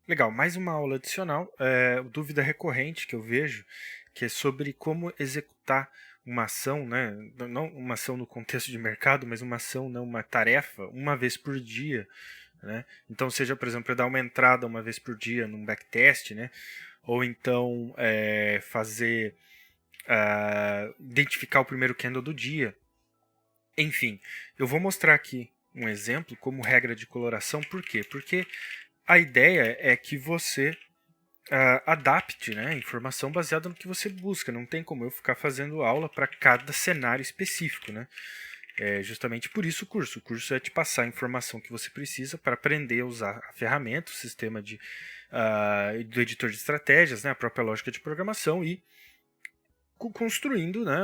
Legal, mais uma aula adicional. Dúvida recorrente que eu vejo, que é sobre como executar uma ação, né? Não uma ação no contexto de mercado, mas uma ação, não, uma tarefa, uma vez por dia. Né? Então, seja, por exemplo, dar uma entrada uma vez por dia num backtest, né? Ou então fazer identificar o primeiro candle do dia. Enfim, eu vou mostrar aqui um exemplo como regra de coloração. Por quê? Porque a ideia é que você adapte, né, a informação baseada no que você busca. Não tem como eu ficar fazendo aula para cada cenário específico. Né? É justamente por isso o curso. O curso é te passar a informação que você precisa para aprender a usar a ferramenta, o sistema do editor de estratégias, né, a própria lógica de programação e construindo, né,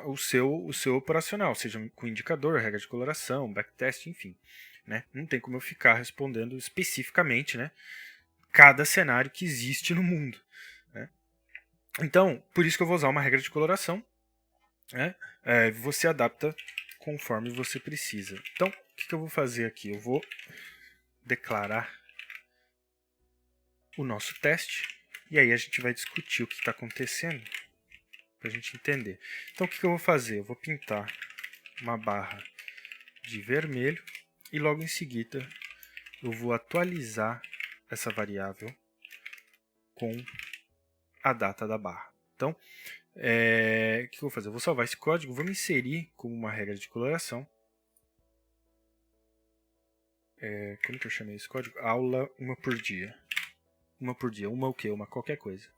o seu operacional, seja com indicador, regra de coloração, backtest, enfim. Né? Não tem como eu ficar respondendo especificamente, né, cada cenário que existe no mundo. Né? Então, por isso que eu vou usar uma regra de coloração. Né? Você adapta conforme você precisa. Então, o que eu vou fazer aqui? Eu vou declarar o nosso teste e aí a gente vai discutir o que está acontecendo para a gente entender. Então, o que eu vou fazer? Eu vou pintar uma barra de vermelho e logo em seguida eu vou atualizar essa variável com a data da barra. Então, o que eu vou fazer? Eu vou salvar esse código, vou me inserir como uma regra de coloração. Como que eu chamei esse código? Aula uma por dia. Uma por dia. Uma o quê? Uma qualquer coisa.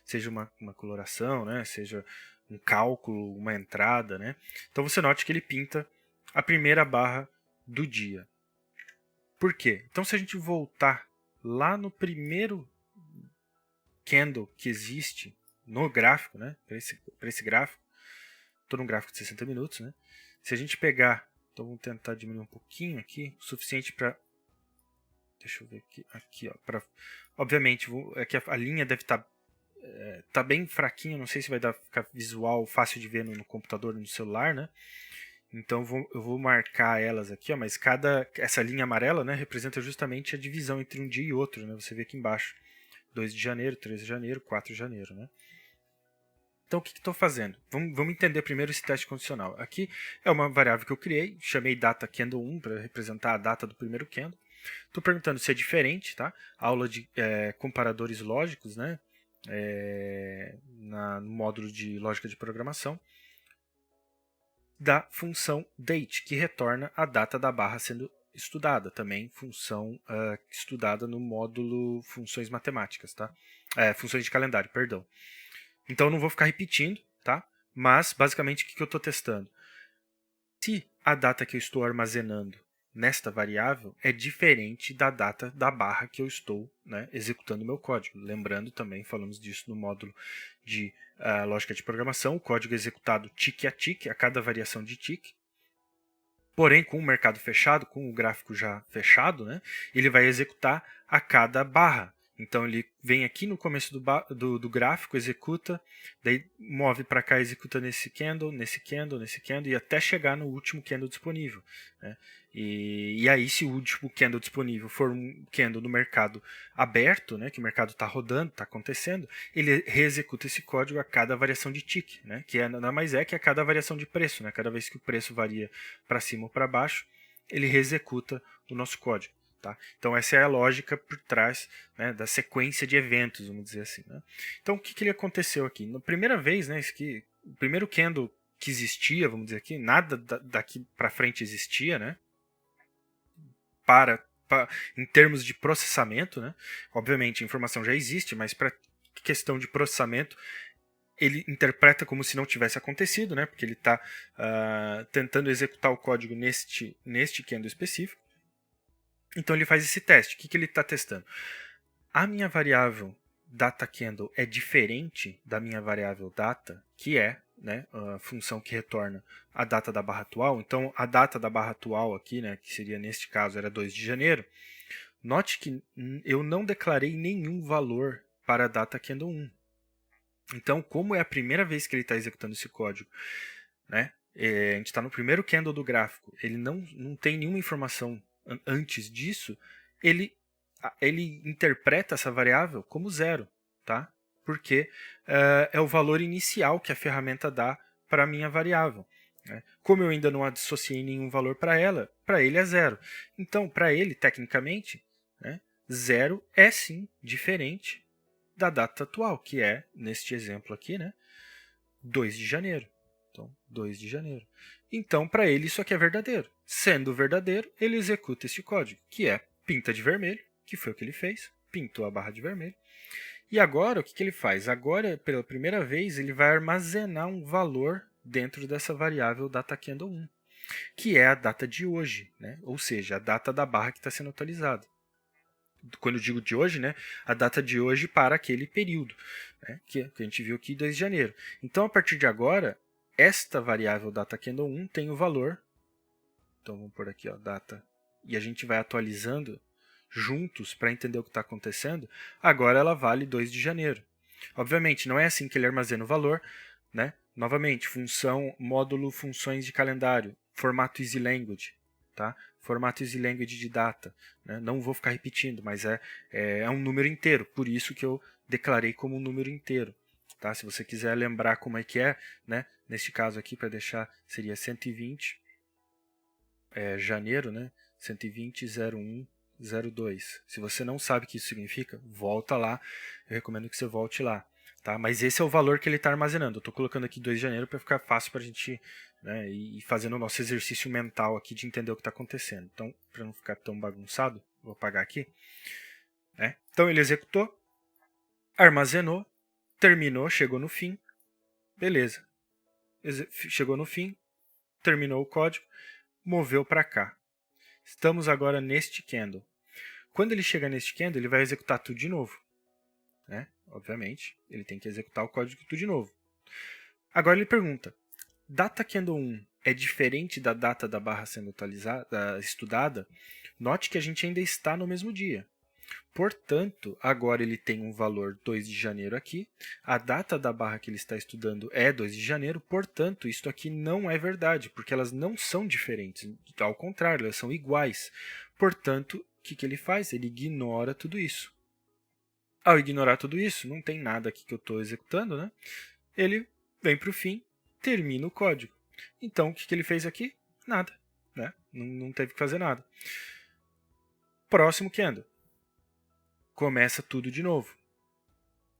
Seja uma coloração, né? Seja um cálculo, uma entrada. Né? Então você note que ele pinta a primeira barra do dia. Por quê? Então se a gente voltar lá no primeiro candle que existe no gráfico, né? Para esse gráfico, estou num gráfico de 60 minutos, né? Se a gente pegar, então vamos tentar diminuir um pouquinho aqui, o suficiente para, deixa eu ver aqui ó, obviamente, é que a linha deve estar tá bem fraquinha, não sei se vai ficar visual fácil de ver no computador, no celular, né? Então eu vou marcar elas aqui, ó, mas essa linha amarela, né, representa justamente a divisão entre um dia e outro, né? Você vê aqui embaixo, 2 de janeiro, 3 de janeiro, 4 de janeiro, né? Então, o que estou fazendo? Vamos entender primeiro esse teste condicional. Aqui é uma variável que eu criei, chamei data candle 1 para representar a data do primeiro candle. Estou perguntando se é diferente, tá? Aula de comparadores lógicos, né? No módulo de lógica de programação, da função date, que retorna a data da barra sendo estudada. Também função estudada no módulo funções matemáticas, tá? Funções de calendário, perdão. Então eu não vou ficar repetindo, tá? Mas basicamente o que eu estou testando? Se a data que eu estou armazenando nesta variável é diferente da data da barra que eu estou, né, executando o meu código. Lembrando também, falamos disso no módulo de lógica de programação, o código é executado tique a tique, a cada variação de tique. Porém, com o mercado fechado, com o gráfico já fechado, né, ele vai executar a cada barra. Então ele vem aqui no começo do gráfico, executa, daí move para cá, executa nesse candle, nesse candle, nesse candle, e até chegar no último candle disponível. Né? E aí, se o último candle disponível for um candle no mercado aberto, né, que o mercado está rodando, está acontecendo, ele reexecuta esse código a cada variação de tick, né, que nada mais é que a cada variação de preço. Né, cada vez que o preço varia para cima ou para baixo, ele reexecuta o nosso código. Tá? Então essa é a lógica por trás, né, da sequência de eventos, vamos dizer assim. Né? Então o que aconteceu aqui? Na primeira vez, né, o primeiro candle que existia, vamos dizer aqui, nada daqui para frente existia, né, em termos de processamento. Né? Obviamente a informação já existe, mas para questão de processamento ele interpreta como se não tivesse acontecido, né, porque ele está tentando executar o código neste candle específico. Então ele faz esse teste. O que ele está testando? A minha variável data candle é diferente da minha variável data, que é, né, a função que retorna a data da barra atual. Então a data da barra atual aqui, né, que seria neste caso era 2 de janeiro. Note que eu não declarei nenhum valor para a data candle 1. Então, como é a primeira vez que ele está executando esse código, né, a gente está no primeiro candle do gráfico, ele não tem nenhuma informação antes disso, ele ele interpreta essa variável como 0, tá? Porque é o valor inicial que a ferramenta dá para a minha variável. Né? Como eu ainda não associei nenhum valor para ele é 0. Então, para ele, tecnicamente, né, 0 é sim diferente da data atual, que é, neste exemplo aqui, né, 2 de janeiro. Então, 2 de janeiro. Então, para ele, isso aqui é verdadeiro. Sendo verdadeiro, ele executa este código, que é pinta de vermelho, que foi o que ele fez, pintou a barra de vermelho. E agora, o que ele faz? Agora, pela primeira vez, ele vai armazenar um valor dentro dessa variável DataCandle1, que é a data de hoje, né? Ou seja, a data da barra que está sendo atualizada. Quando eu digo de hoje, né, a data de hoje para aquele período, né, que a gente viu aqui 2 de janeiro. Então, a partir de agora, esta variável DataCandle1 tem o valor. Então, vamos por aqui, ó, data. E a gente vai atualizando juntos para entender o que está acontecendo. Agora ela vale 2 de janeiro. Obviamente, não é assim que ele armazena o valor, né? Novamente, função, módulo funções de calendário, formato Easy Language, tá? Formato Easy Language de data. Né? Não vou ficar repetindo, mas é um número inteiro, por isso que eu declarei como um número inteiro. Tá? Se você quiser lembrar como é que é, né? Neste caso aqui, para deixar, seria 120 janeiro, né? 120.01.02. Se você não sabe o que isso significa, volta lá. Eu recomendo que você volte lá. Tá? Mas esse é o valor que ele está armazenando. Eu estou colocando aqui 2 de janeiro para ficar fácil para a gente, né, ir fazendo o nosso exercício mental aqui de entender o que está acontecendo. Então, para não ficar tão bagunçado, vou apagar aqui. Né? Então, ele executou, armazenou, terminou, chegou no fim. Beleza. Chegou no fim, terminou o código, moveu para cá. Estamos agora neste candle. Quando ele chegar neste candle, ele vai executar tudo de novo. Né? Obviamente, ele tem que executar o código tudo de novo. Agora ele pergunta, data candle 1 é diferente da data da barra sendo estudada? Note que a gente ainda está no mesmo dia. Portanto, agora ele tem um valor 2 de janeiro aqui. A data da barra que ele está estudando é 2 de janeiro. Portanto, isto aqui não é verdade, porque elas não são diferentes. Ao contrário, elas são iguais. Portanto, o que ele faz? Ele ignora tudo isso. Ao ignorar tudo isso, não tem nada aqui que eu estou executando, né? Ele vem para o fim, termina o código. Então, o que ele fez aqui? Nada. Né? Não teve que fazer nada. Próximo candle. Começa tudo de novo.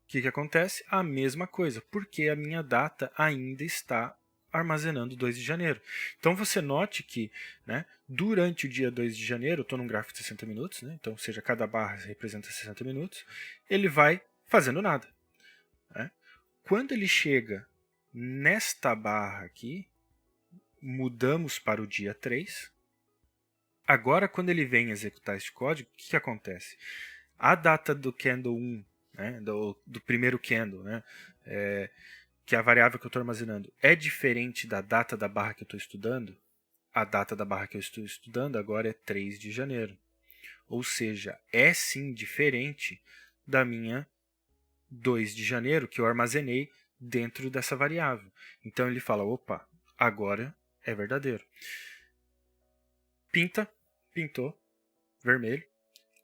O que acontece? A mesma coisa, porque a minha data ainda está armazenando 2 de janeiro. Então você note que, né, durante o dia 2 de janeiro, eu estou num gráfico de 60 minutos, né, então, ou seja, cada barra representa 60 minutos, ele vai fazendo nada. Né? Quando ele chega nesta barra aqui, mudamos para o dia 3. Agora, quando ele vem executar este código, o que acontece? A data do candle 1, né, do primeiro candle, né, que é a variável que eu estou armazenando, é diferente da data da barra que eu estou estudando? A data da barra que eu estou estudando agora é 3 de janeiro. Ou seja, é sim diferente da minha 2 de janeiro que eu armazenei dentro dessa variável. Então ele fala, opa, agora é verdadeiro. Pintou, vermelho.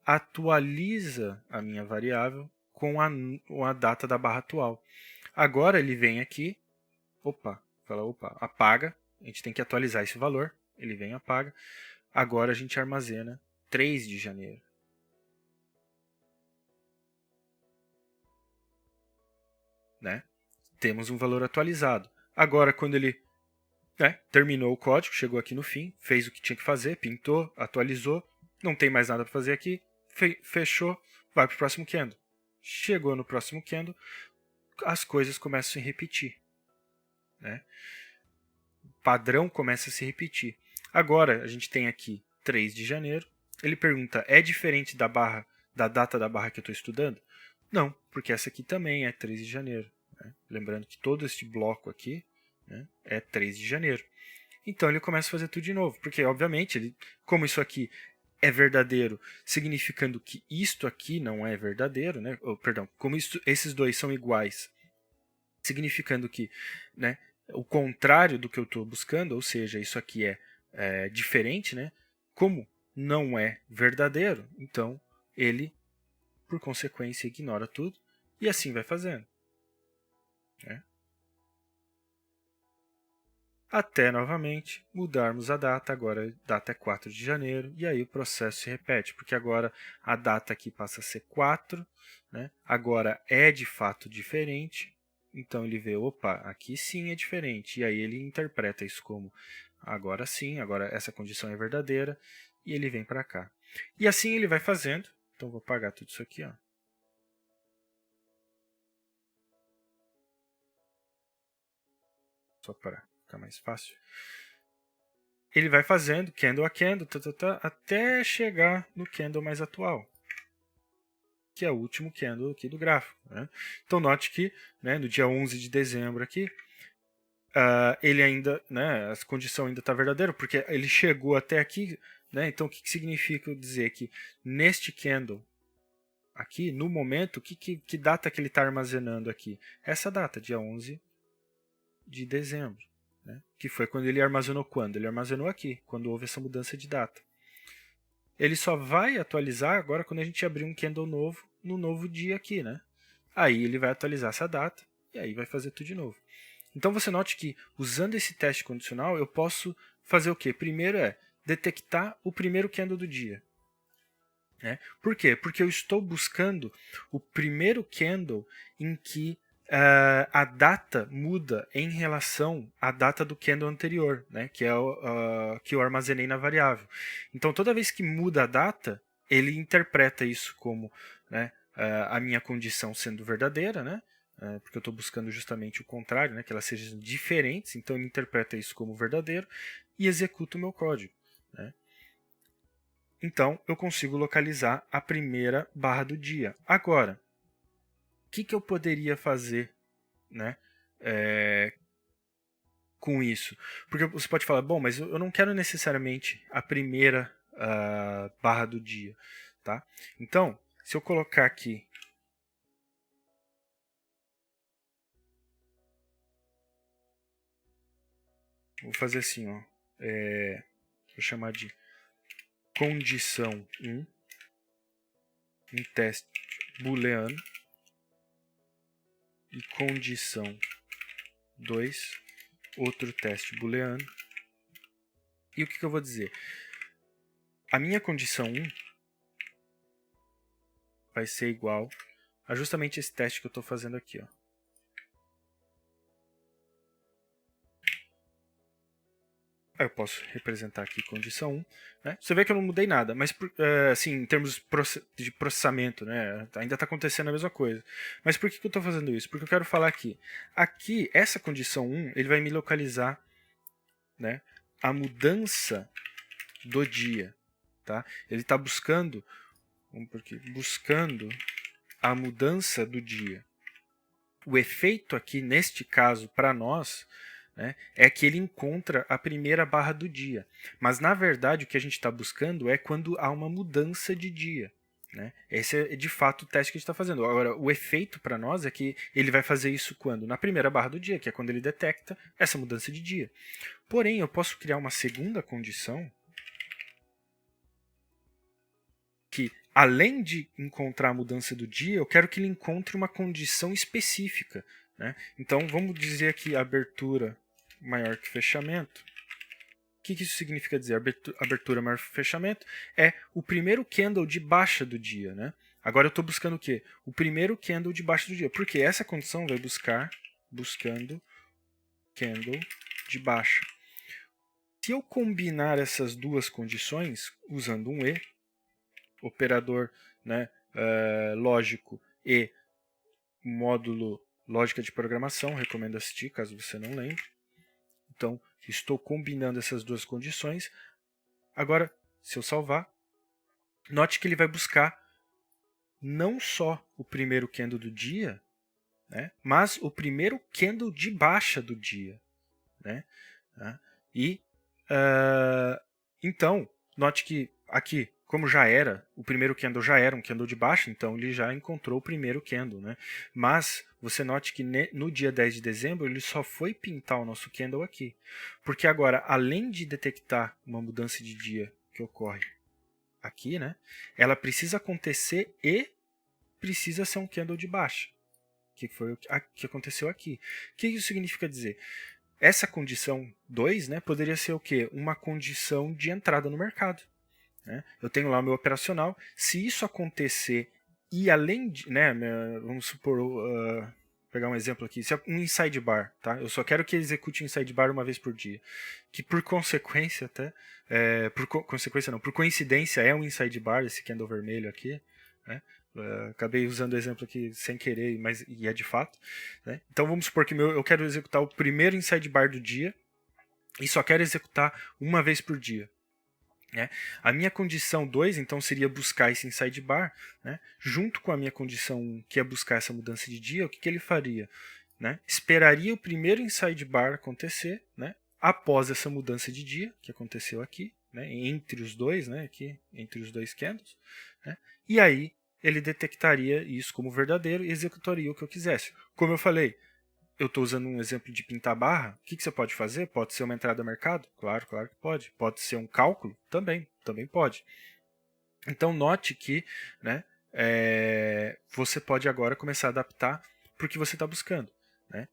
Atualiza a minha variável com a data da barra atual. Agora ele vem aqui, apaga, a gente tem que atualizar esse valor, ele vem e apaga. Agora a gente armazena 3 de janeiro. Né? Temos um valor atualizado. Agora, quando ele terminou o código, chegou aqui no fim, fez o que tinha que fazer, pintou, atualizou, não tem mais nada para fazer aqui, fechou, vai para o próximo candle. Chegou no próximo candle, as coisas começam a se repetir. Né? O padrão começa a se repetir. Agora, a gente tem aqui 3 de janeiro. Ele pergunta, é diferente da data da barra que eu estou estudando? Não, porque essa aqui também é 3 de janeiro. Né? Lembrando que todo este bloco aqui, né, é 3 de janeiro. Então ele começa a fazer tudo de novo, porque obviamente, como isso aqui é verdadeiro, significando que isto aqui não é verdadeiro, né? Como esses dois são iguais, significando que, né, o contrário do que eu estou buscando, ou seja, isso aqui é diferente, né? Como não é verdadeiro, então ele, por consequência, ignora tudo e assim vai fazendo. Né? Até novamente mudarmos a data, agora a data é 4 de janeiro, e aí o processo se repete, porque agora a data aqui passa a ser 4, né? Agora é de fato diferente, então ele vê, opa, aqui sim é diferente, e aí ele interpreta isso como agora sim, agora essa condição é verdadeira, e ele vem para cá. E assim ele vai fazendo, então vou apagar tudo isso aqui, ó. Só para ficar mais fácil. Ele vai fazendo candle a candle, até chegar no candle mais atual, que é o último candle aqui do gráfico. Né? Então note que, né, no dia 11 de dezembro aqui, ele ainda, né, a condição ainda está verdadeira, porque ele chegou até aqui. Né? Então o que significa dizer que neste candle aqui, no momento, que data que ele está armazenando aqui? Essa data, dia 11 de dezembro. Né? Que foi quando ele armazenou quando? Ele armazenou aqui, quando houve essa mudança de data. Ele só vai atualizar agora quando a gente abrir um candle novo no novo dia aqui, né? Aí ele vai atualizar essa data e aí vai fazer tudo de novo. Então você note que usando esse teste condicional eu posso fazer o quê? Primeiro é detectar o primeiro candle do dia. Né? Por quê? Porque eu estou buscando o primeiro candle em que a data muda em relação à data do candle anterior, né? Que é o que eu armazenei na variável. Então, toda vez que muda a data, ele interpreta isso como, né, a minha condição sendo verdadeira, né? Porque eu estou buscando justamente o contrário, né? Que elas sejam diferentes. Então, ele interpreta isso como verdadeiro e executa o meu código. Né? Então, eu consigo localizar a primeira barra do dia. Agora, o que eu poderia fazer, né, com isso? Porque você pode falar, bom, mas eu não quero necessariamente a primeira barra do dia. Tá? Então, se eu colocar aqui vou fazer assim, ó, vou chamar de condição 1, um teste booleano, e condição 2, outro teste booleano. E o que eu vou dizer? A minha condição 1 vai ser igual a justamente esse teste que eu estou fazendo aqui. Ó. Aí eu posso representar aqui condição 1. Né? Você vê que eu não mudei nada, mas assim, em termos de processamento, né, ainda está acontecendo a mesma coisa. Mas por que eu estou fazendo isso? Porque eu quero falar aqui. Aqui, essa condição 1, ele vai me localizar, né, a mudança do dia. Tá? Ele está buscando, buscando a mudança do dia. O efeito aqui, neste caso, para nós, né, é que ele encontra a primeira barra do dia. Mas, na verdade, o que a gente está buscando é quando há uma mudança de dia. Né? Esse é, de fato, o teste que a gente está fazendo. Agora, o efeito para nós é que ele vai fazer isso quando? Na primeira barra do dia, que é quando ele detecta essa mudança de dia. Porém, eu posso criar uma segunda condição que, além de encontrar a mudança do dia, eu quero que ele encontre uma condição específica. Né? Então, vamos dizer aqui abertura maior que fechamento. O que isso significa dizer? Abertura maior que fechamento é o primeiro candle de baixa do dia. Né? Agora eu estou buscando o quê? O primeiro candle de baixa do dia. Porque essa condição vai buscando candle de baixa. Se eu combinar essas duas condições usando um E, operador, né, lógico e módulo lógica de programação, recomendo assistir caso você não lembre. Então, estou combinando essas duas condições. Agora, se eu salvar, note que ele vai buscar não só o primeiro candle do dia, né, mas o primeiro candle de baixa do dia. Né? E, então, note que aqui, como já era, o primeiro candle já era um candle de baixa, então ele já encontrou o primeiro candle. Né? Mas você note que no dia 10 de dezembro ele só foi pintar o nosso candle aqui. Porque agora, além de detectar uma mudança de dia que ocorre aqui, né, ela precisa acontecer e precisa ser um candle de baixa, que foi o que aconteceu aqui. O que isso significa dizer? Essa condição 2, né, poderia ser o quê? Uma condição de entrada no mercado. Né? Eu tenho lá o meu operacional. Se isso acontecer e além de, né, vamos supor, pegar um exemplo aqui, se é um inside bar, tá? Eu só quero que execute um inside bar uma vez por dia, que por consequência até, consequência não, por coincidência é um inside bar esse candle vermelho aqui, né? Acabei usando o exemplo aqui sem querer, mas e é de fato. Né? Então vamos supor que eu quero executar o primeiro inside bar do dia e só quero executar uma vez por dia. Né? A minha condição 2, então, seria buscar esse inside bar, né? Junto com a minha condição 1, que é buscar essa mudança de dia, o que ele faria? Né? Esperaria o primeiro inside bar acontecer, né? Após essa mudança de dia, que aconteceu aqui, né? Entre os dois, né? Aqui, entre os dois candles, né? E aí ele detectaria isso como verdadeiro e executaria o que eu quisesse. Como eu falei, eu estou usando um exemplo de pintar barra. O que você pode fazer? Pode ser uma entrada no mercado? Claro que pode. Pode ser um cálculo? Também pode. Então note que, né, você pode agora começar a adaptar para o que você está buscando. Né?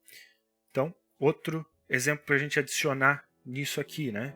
Então, outro exemplo para a gente adicionar nisso aqui, né?